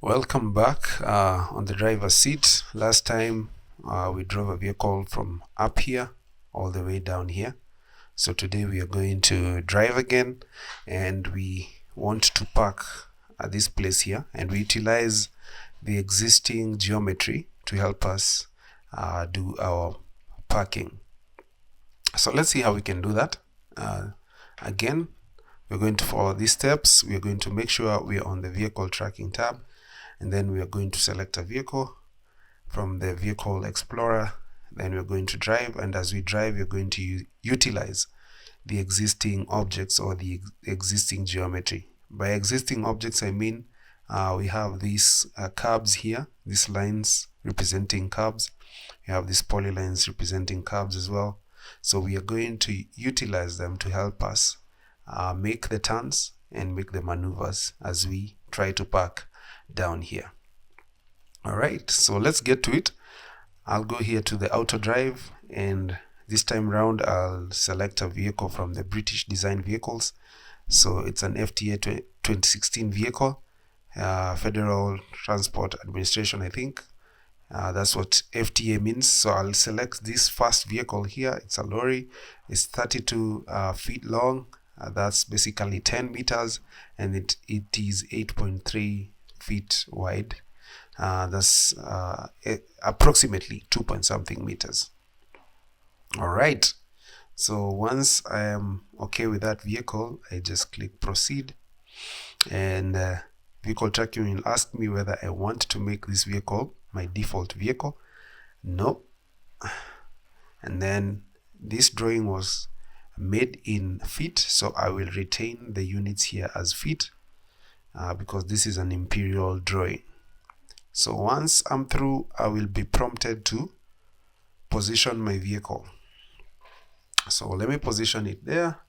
Welcome back on the driver's seat. Last time we drove a vehicle from up here all the way down here. So today we are going to drive again, and we want to park at this place here, and we utilize the existing geometry to help us do our parking. So let's see how we can do that. Again, we're going to follow these steps. We are going to make sure we are on the vehicle tracking tab, and then we are going to select a vehicle from the vehicle explorer. Then we're going to drive, and as we drive, we're going to utilize the existing objects or the existing geometry. By existing objects, I mean we have these curves here, these lines representing curves. We have these polylines representing curves as well. So we are going to utilize them to help us make the turns and make the maneuvers as we try to park down here. All right, so let's get to it. I'll go here to the auto drive, and this time around I'll select a vehicle from the British design vehicles. So it's an FTA 2016 vehicle, Federal Transport Administration, I think. That's what FTA means. So I'll select this first vehicle here. It's a lorry. It's 32 feet long. That's basically 10 meters, and it is 8.3 feet wide. That's approximately 2 point something meters. All right. So once I am okay with that vehicle, I just click proceed, and vehicle tracking will ask me whether I want to make this vehicle my default vehicle. No. And then this drawing was made in feet, so I will retain the units here as feet because this is an imperial drawing. So once I'm through, I will be prompted to position my vehicle. So let me position it there,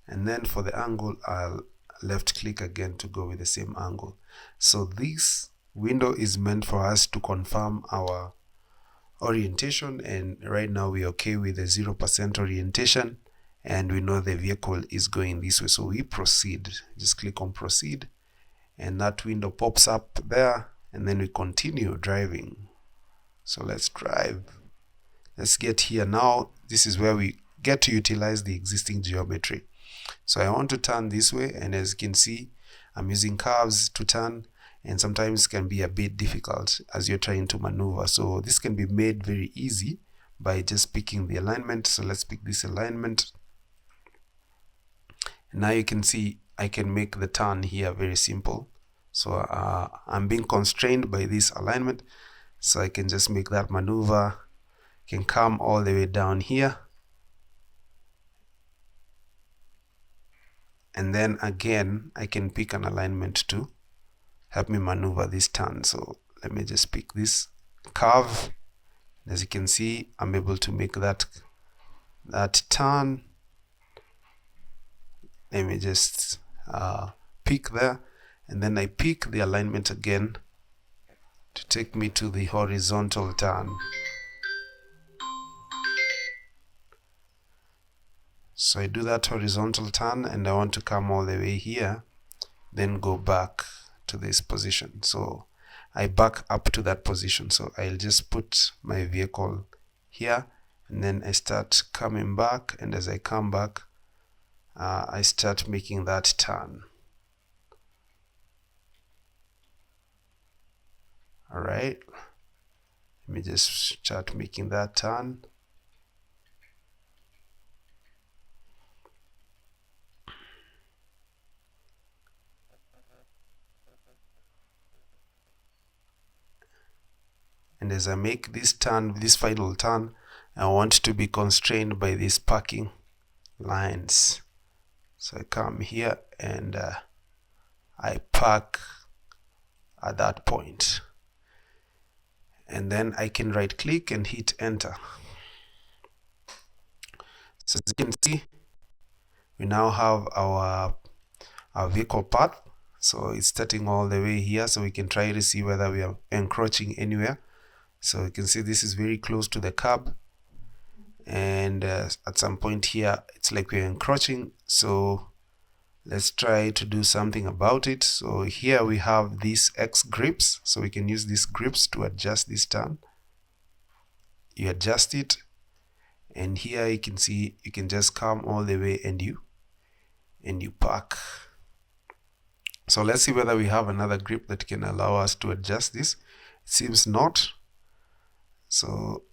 and then for the angle, I'll left click again to go with the same angle. So this window is meant for us to confirm our orientation, and right now we're okay with the 0% orientation, and we know the vehicle is going this way. So we proceed. Just click on proceed, and that window pops up there, and then we continue driving. So let's drive. Let's get here now. This is where we get to utilize the existing geometry. So I want to turn this way, and as you can see, I'm using curves to turn, and sometimes it can be a bit difficult as you're trying to maneuver. So this can be made very easy by just picking the alignment. So let's pick this alignment. And now you can see I can make the turn here very simple. So I'm being constrained by this alignment, so I can just make that maneuver. Can come all the way down here, and then again I can pick an alignment to help me maneuver this turn. So let me just pick this curve. As you can see, I'm able to make that turn. Let me just pick there, and then I pick the alignment again to take me to the horizontal turn. So I do that horizontal turn, and I want to come all the way here, then go back to this position. So I back up to that position. So I'll just put my vehicle here, and then I start coming back, and as I come back, I start making that turn. All right, let me just start making that turn. And as I make this turn, this final turn, I want to be constrained by these parking lines. So I come here, and I park at that point. And then I can right click and hit enter. So as you can see, we now have our vehicle path. So it's starting all the way here, so we can try to see whether we are encroaching anywhere. So you can see this is very close to the curb, and at some point here it's like we're encroaching. So let's try to do something about it. So here we have these X grips, so we can use these grips to adjust this turn. You adjust it, and here you can see you can just come all the way and you park. So let's see whether we have another grip that can allow us to adjust this. It seems not. So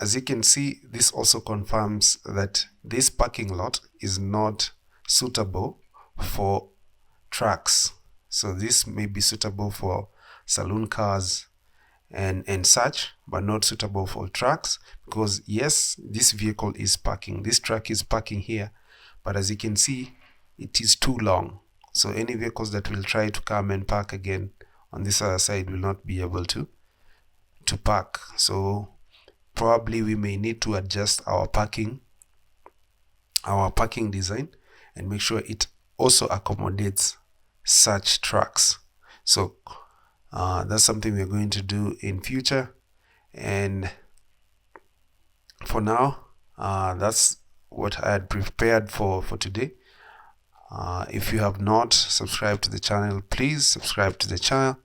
as you can see, this also confirms that this parking lot is not suitable for trucks. So this may be suitable for saloon cars and such, but not suitable for trucks, because yes, this vehicle is parking, this truck is parking here, but as you can see, it is too long. So any vehicles that will try to come and park again on this other side will not be able to park. So probably we may need to adjust our parking design and make sure it also accommodates such trucks. So that's something we're going to do in future, and for now that's what I had prepared for today. If you have not subscribed to the channel, please subscribe to the channel,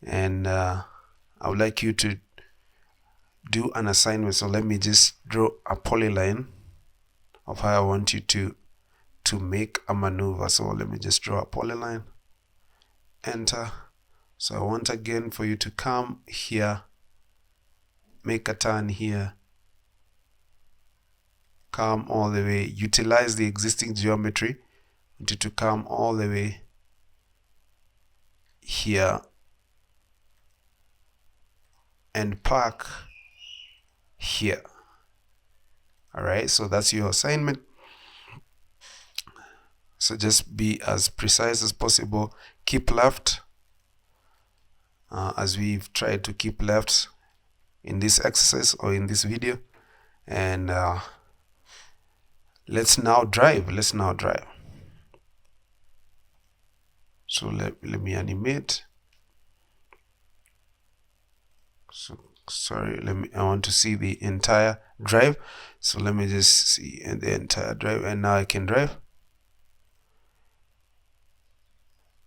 and I would like you to do an assignment. So let me just draw a polyline of how I want you to make a maneuver. So let me just draw a polyline, enter. So I want again for you to come here, make a turn here, come all the way, utilize the existing geometry. I want you to come all the way here and park here. All right, so that's your assignment. So just be as precise as possible. Keep left, as we've tried to keep left in this exercise or in this video. And let's now drive. So let me animate. So sorry, I want to see the entire drive. So let me just see the entire drive, and now I can drive.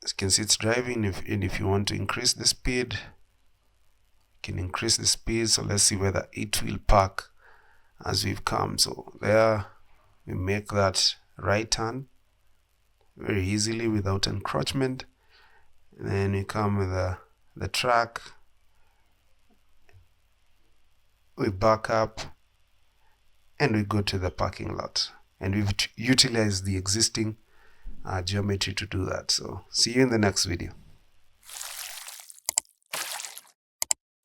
As you can see, it's driving. If you want to increase the speed, you can increase the speed. So let's see whether it will park as we've come. So there we make that right turn very easily without encroachment, and then we come with the track, we back up, and we go to the parking lot, and we've utilized the existing geometry to do that. So see you in the next video.